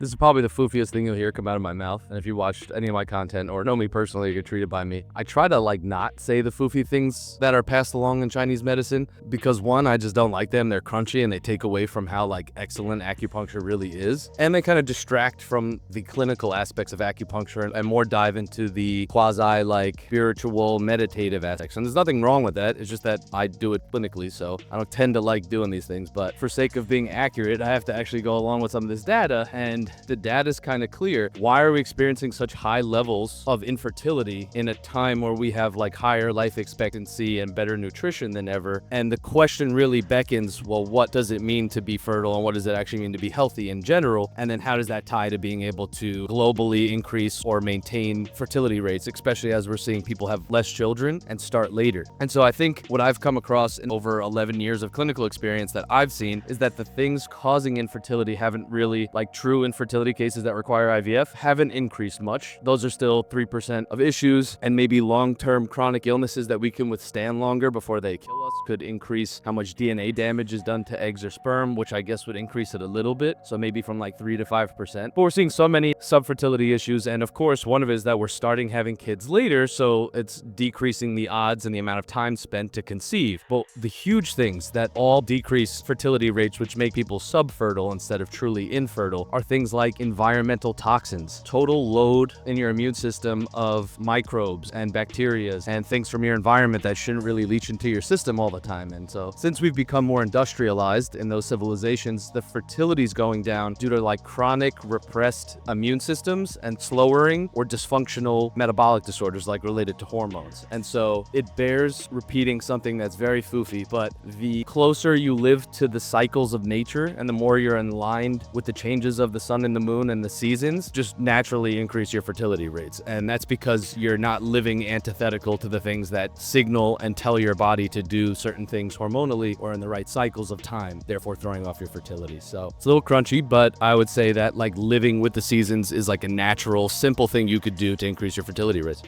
This is probably the foofiest thing you'll hear come out of my mouth, and if you watched any of my content or know me personally, you're treated by me. I try to not say the foofy things that are passed along in Chinese medicine because one, I just don't like them. They're crunchy and they take away from how excellent acupuncture really is, and they kind of distract from the clinical aspects of acupuncture and more dive into the quasi spiritual meditative aspects. And there's nothing wrong with that. It's just that I do it clinically, so I don't tend to like doing these things. But for sake of being accurate, I have to actually go along with some of this data, and the data is kind of clear. Why are we experiencing such high levels of infertility in a time where we have higher life expectancy and better nutrition than ever? And the question really beckons, well, what does it mean to be fertile, and what does it actually mean to be healthy in general? And then how does that tie to being able to globally increase or maintain fertility rates, especially as we're seeing people have less children and start later? And so I think what I've come across in over 11 years of clinical experience that I've seen is that the things causing infertility haven't really, true infertility cases that require IVF, haven't increased much. Those are still 3% of issues, and maybe long-term chronic illnesses that we can withstand longer before they kill us could increase how much DNA damage is done to eggs or sperm, which I guess would increase it a little bit, so maybe from 3 to 5%. But we're seeing so many subfertility issues, and of course one of it is that we're starting having kids later, so it's decreasing the odds and the amount of time spent to conceive. But the huge things that all decrease fertility rates, which make people subfertile instead of truly infertile, are things like environmental toxins, total load in your immune system of microbes and bacteria and things from your environment that shouldn't really leach into your system all the time. And so since we've become more industrialized in those civilizations, the fertility is going down due to chronic repressed immune systems and slowing or dysfunctional metabolic disorders related to hormones. And so it bears repeating something that's very foofy, but the closer you live to the cycles of nature and the more you're aligned with the changes of the sun and the moon and the seasons, just naturally increase your fertility rates. And that's because you're not living antithetical to the things that signal and tell your body to do certain things hormonally or in the right cycles of time, therefore throwing off your fertility. So it's a little crunchy, but I would say that living with the seasons is a natural, simple thing you could do to increase your fertility rates.